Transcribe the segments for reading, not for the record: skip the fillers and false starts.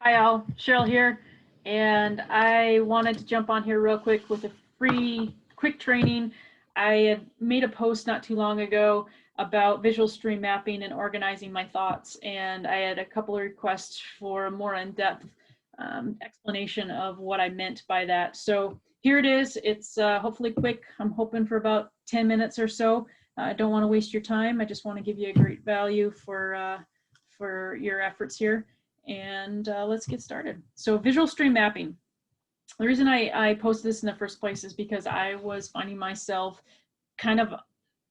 Hi all, Cheryl here, and I wanted to jump on here real quick with a free quick training. I had made a post not too long ago about visual stream mapping and organizing my thoughts, and I had a couple of requests for a more in-depth explanation of what I meant by that. So here it is. It's hopefully quick. I'm hoping for about 10 minutes or so. I don't want to waste your time. I just want to give you a great value for your efforts here. And let's get started. So visual stream mapping. The reason I posted this in the first place is because I was finding myself kind of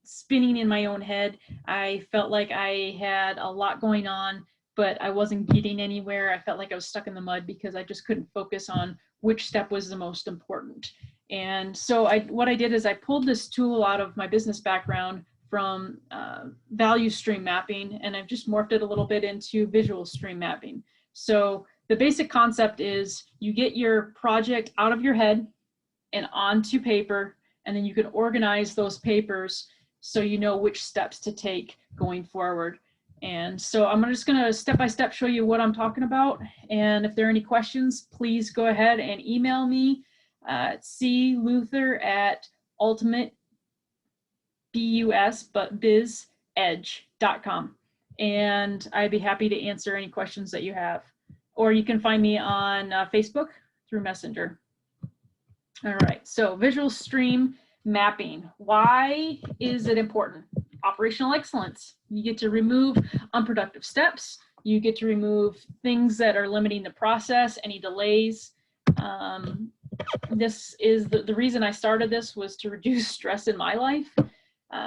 spinning in my own head. I felt like I had a lot going on, but I wasn't getting anywhere. I felt like I was stuck in the mud because I just couldn't focus on which step was the most important. And so what I did is I pulled this tool out of my business background from value stream mapping, and I've just morphed it a little bit into visual stream mapping. So the basic concept is you get your project out of your head and onto paper, and then you can organize those papers so you know which steps to take going forward. And so I'm just going to step-by-step show you what I'm talking about. And if there are any questions, please go ahead and email me at cluther@ultimate.biz-edge.com. And I'd be happy to answer any questions that you have. Or you can find me on Facebook through Messenger. All right, so visual stream mapping. Why is it important? Operational excellence. You get to remove unproductive steps. You get to remove things that are limiting the process, any delays. This is the reason I started this was to reduce stress in my life,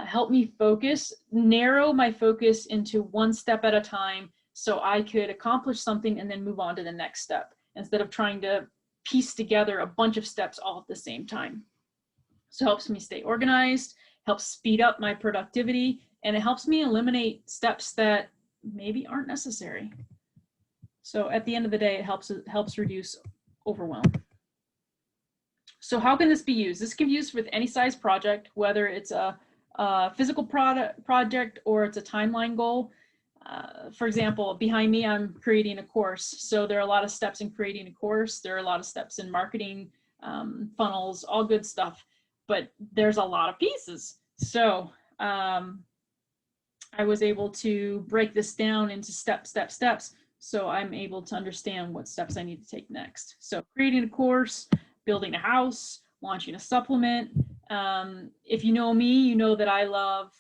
help me focus, narrow my focus into one step at a time so I could accomplish something and then move on to the next step instead of trying to piece together a bunch of steps all at the same time. So it helps me stay organized, helps speed up my productivity, and it helps me eliminate steps that maybe aren't necessary. So at the end of the day, it helps reduce overwhelm. So how can this be used? This can be used with any size project, whether it's a physical project or it's a timeline goal. For example, behind me, I'm creating a course. So there are a lot of steps in creating a course. There are a lot of steps in marketing, funnels, all good stuff, but there's a lot of pieces. So I was able to break this down into steps. So I'm able to understand what steps I need to take next. So creating a course, building a house, launching a supplement. If you know me, you know that I love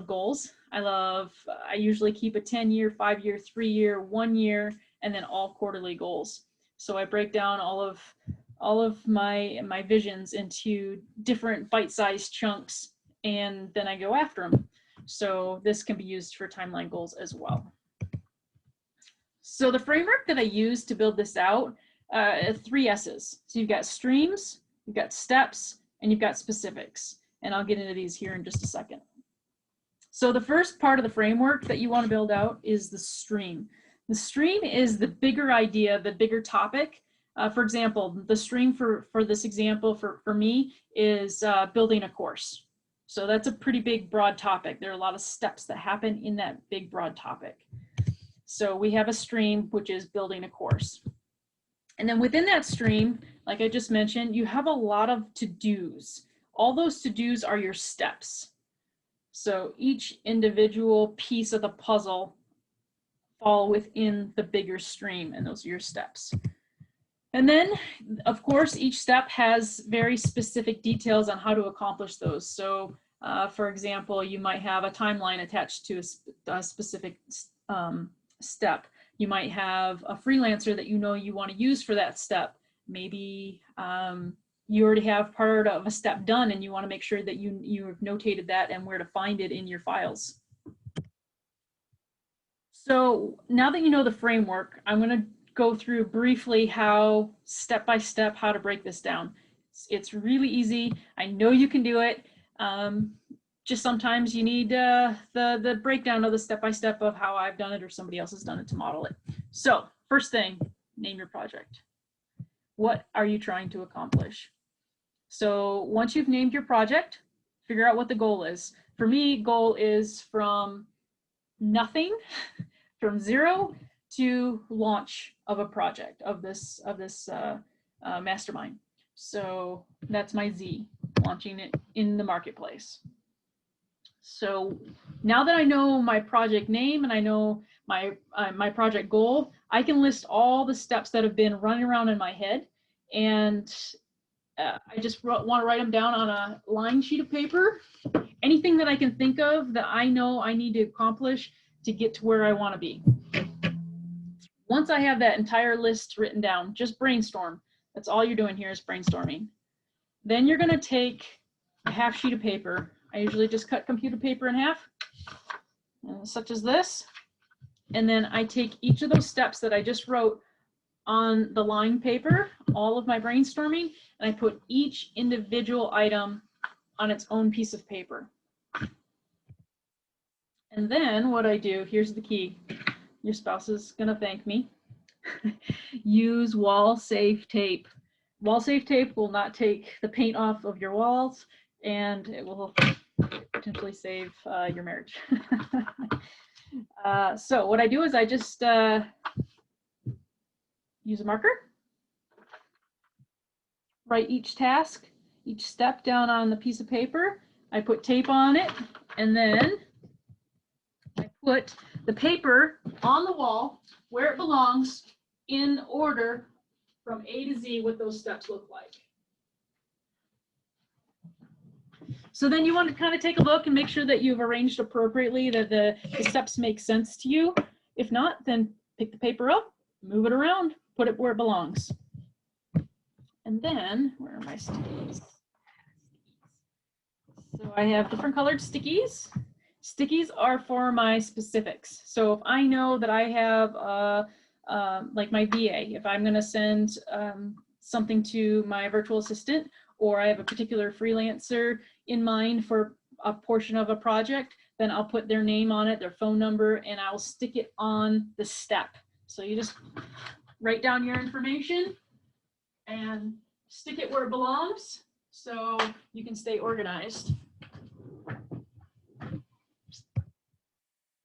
goals. I usually keep a 10-year, 5-year, 3-year, 1 year, and then all quarterly goals. So I break down all of my visions into different bite-sized chunks, and then I go after them. So this can be used for timeline goals as well. So the framework that I use to build this out, 3 S's. So you've got streams, you've got steps, and you've got specifics. And I'll get into these here in just a second. So the first part of the framework that you want to build out is the stream. The stream is the bigger idea, the bigger topic. For example, the stream for this example for me is building a course. So that's a pretty big, broad topic. There are a lot of steps that happen in that big, broad topic. So we have a stream, which is building a course. And then within that stream, like I just mentioned, you have a lot of to-dos. All those to-dos are your steps. So each individual piece of the puzzle fall within the bigger stream, and those are your steps. And then, of course, each step has very specific details on how to accomplish those. So, for example, you might have a timeline attached to a specific step. You might have a freelancer that you know you want to use for that step. Maybe you already have part of a step done and you want to make sure that you've notated that and where to find it in your files. So now that you know the framework, I'm going to go through briefly how step-by-step how to break this down. It's really easy. I know you can do it. Just sometimes you need the breakdown of the step-by-step of how I've done it or somebody else has done it to model it. So first thing, name your project. What are you trying to accomplish? So once you've named your project, figure out what the goal is. For me, goal is from nothing, from 0 to launch of a project of this mastermind. So that's my Z, launching it in the marketplace. So now that I know my project name and I know my project goal, I can list all the steps that have been running around in my head, and I just want to write them down on a line sheet of paper. Anything that I can think of that I know I need to accomplish to get to where I want to be. Once I have that entire list written down, just brainstorm. That's all you're doing here is brainstorming. Then you're going to take a half sheet of paper. I usually just cut computer paper in half, such as this. And then I take each of those steps that I just wrote on the line paper, all of my brainstorming, and I put each individual item on its own piece of paper. And then what I do, here's the key. Your spouse is going to thank me. Use wall-safe tape. Wall-safe tape will not take the paint off of your walls, and it will potentially save your marriage. So what I do is I just use a marker, write each task, each step down on the piece of paper. I put tape on it, and then I put the paper on the wall where it belongs in order from A to Z what those steps look like. So then you want to kind of take a look and make sure that you've arranged appropriately, that the steps make sense to you. If not, then pick the paper up, move it around, put it where it belongs. And then, where are my stickies? So I have different colored stickies. Stickies are for my specifics. So if I know that I have, like my VA, if I'm going to send something to my virtual assistant, or I have a particular freelancer in mind for a portion of a project, then I'll put their name on it, their phone number, and I'll stick it on the step. So you just write down your information and stick it where it belongs so you can stay organized.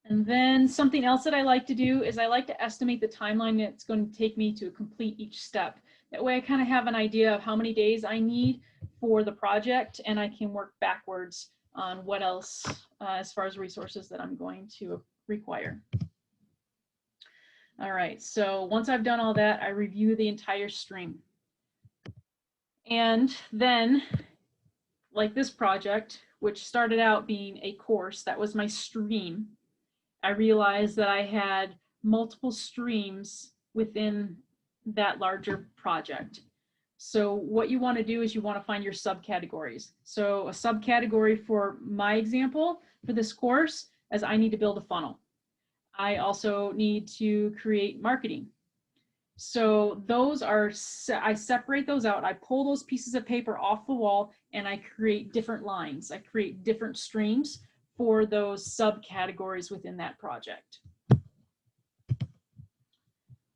And then something else that I like to do is I like to estimate the timeline that it's going to take me to complete each step. That way I kind of have an idea of how many days I need for the project, and I can work backwards on what else as far as resources that I'm going to require. All right, so once I've done all that, I review the entire stream. And then, like this project, which started out being a course, that was my stream, I realized that I had multiple streams within that larger project. So what you want to do is you want to find your subcategories. So a subcategory for my example for this course is I need to build a funnel. I also need to create marketing. So those are, I separate those out. I pull those pieces of paper off the wall and I create different lines. I create different streams for those subcategories within that project.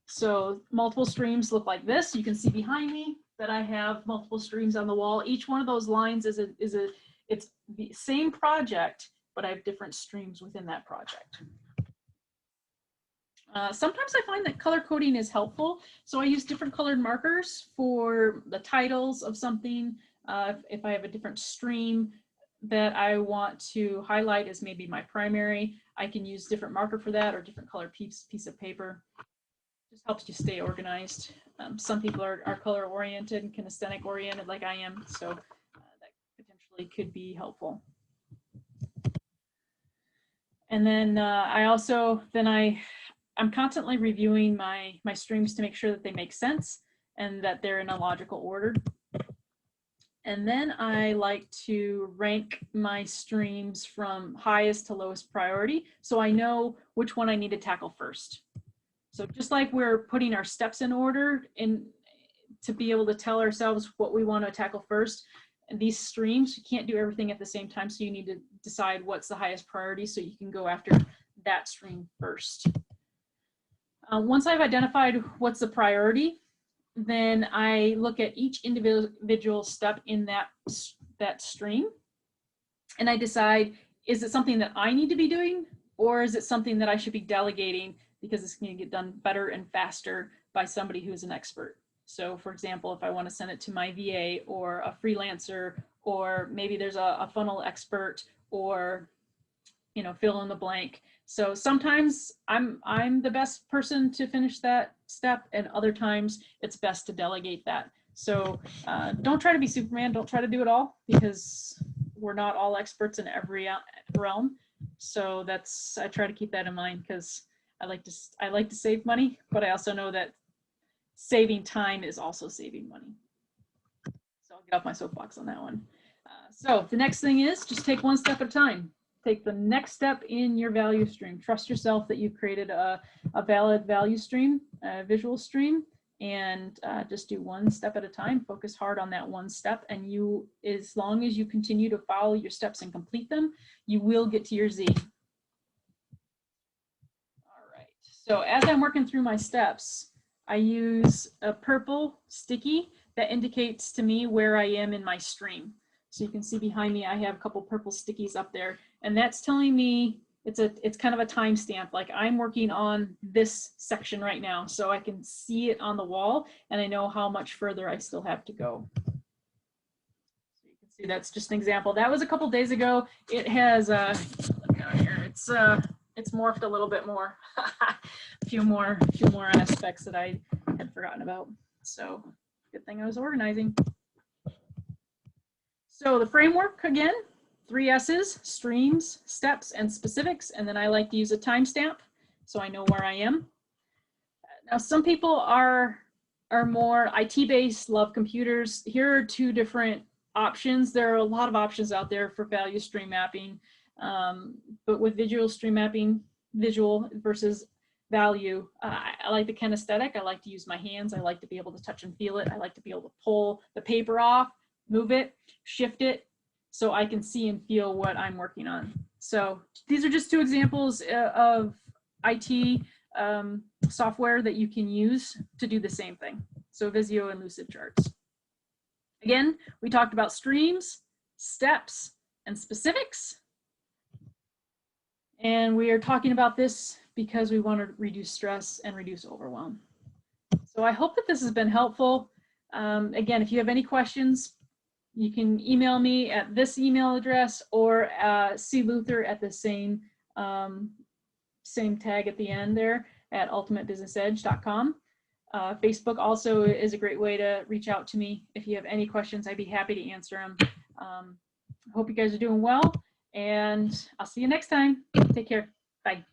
So multiple streams look like this. You can see behind me that I have multiple streams on the wall. Each one of those lines it's the same project, but I have different streams within that project. Sometimes I find that color coding is helpful. So I use different colored markers for the titles of something. If I have a different stream that I want to highlight as maybe my primary, I can use different marker for that or different colored piece of paper. Just helps you stay organized. Some people are color oriented and kinesthetic oriented like I am, so that potentially could be helpful. And then I'm constantly reviewing my streams to make sure that they make sense and that they're in a logical order. And then I like to rank my streams from highest to lowest priority so I know which one I need to tackle first. So just like we're putting our steps in order to be able to tell ourselves what we want to tackle first, and these streams, you can't do everything at the same time, so you need to decide what's the highest priority so you can go after that stream first. Once I've identified what's the priority, then I look at each individual step in that stream, and I decide, is it something that I need to be doing Or is it something that I should be delegating because it's going to get done better and faster by somebody who is an expert? So for example, if I want to send it to my VA or a freelancer, or maybe there's a funnel expert, or fill in the blank. So sometimes I'm the best person to finish that step, and other times it's best to delegate that. So don't try to be Superman. Don't try to do it all, because we're not all experts in every realm. So I try to keep that in mind, because I like to save money, but I also know that saving time is also saving money. So I'll get off my soapbox on that one. So the next thing is just take one step at a time. Take the next step in your value stream. Trust yourself that you've created a valid value stream, a visual stream, and just do one step at a time. Focus hard on that one step, and as long as you continue to follow your steps and complete them, you will get to your Z. All right, so as I'm working through my steps, I use a purple sticky that indicates to me where I am in my stream. So you can see behind me, I have a couple purple stickies up there, and that's telling me it's kind of a timestamp. Like I'm working on this section right now, so I can see it on the wall, and I know how much further I still have to go. So you can see that's just an example. That was a couple days ago. It has look down here. It's morphed a little bit more. a few more aspects that I had forgotten about. So good thing I was organizing. So the framework, again, 3 S's: streams, steps, and specifics. And then I like to use a timestamp so I know where I am. Now, some people are more IT-based, love computers. Here are 2 different options. There are a lot of options out there for value stream mapping, but with visual stream mapping, visual versus value, I like the kinesthetic. I like to use my hands. I like to be able to touch and feel it. I like to be able to pull the paper off, move it, shift it, so I can see and feel what I'm working on. So these are just 2 examples of IT software that you can use to do the same thing. So Visio and Lucidcharts. Again, we talked about streams, steps, and specifics. And we are talking about this because we want to reduce stress and reduce overwhelm. So I hope that this has been helpful. Again, if you have any questions, you can email me at this email address, or cluther at the same tag at the end there at ultimatebusinessedge.com. Facebook also is a great way to reach out to me. If you have any questions, I'd be happy to answer them. I hope you guys are doing well, and I'll see you next time. Take care. Bye.